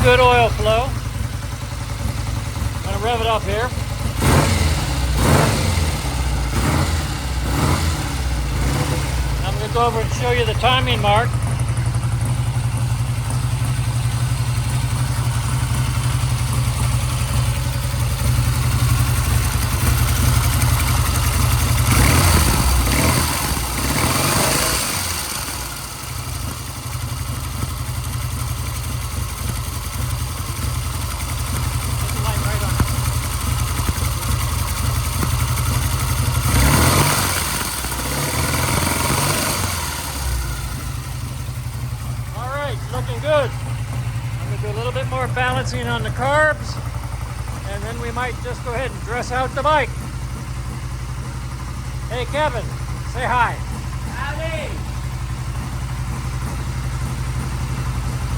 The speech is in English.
good oil flow. I'm going to rev it up here. I'm going to go over and show you the timing mark. Looking good. I'm going to do a little bit more balancing on the carbs, and then we might just go ahead and dress out the bike. Hey Kevin, say hi. Howdy.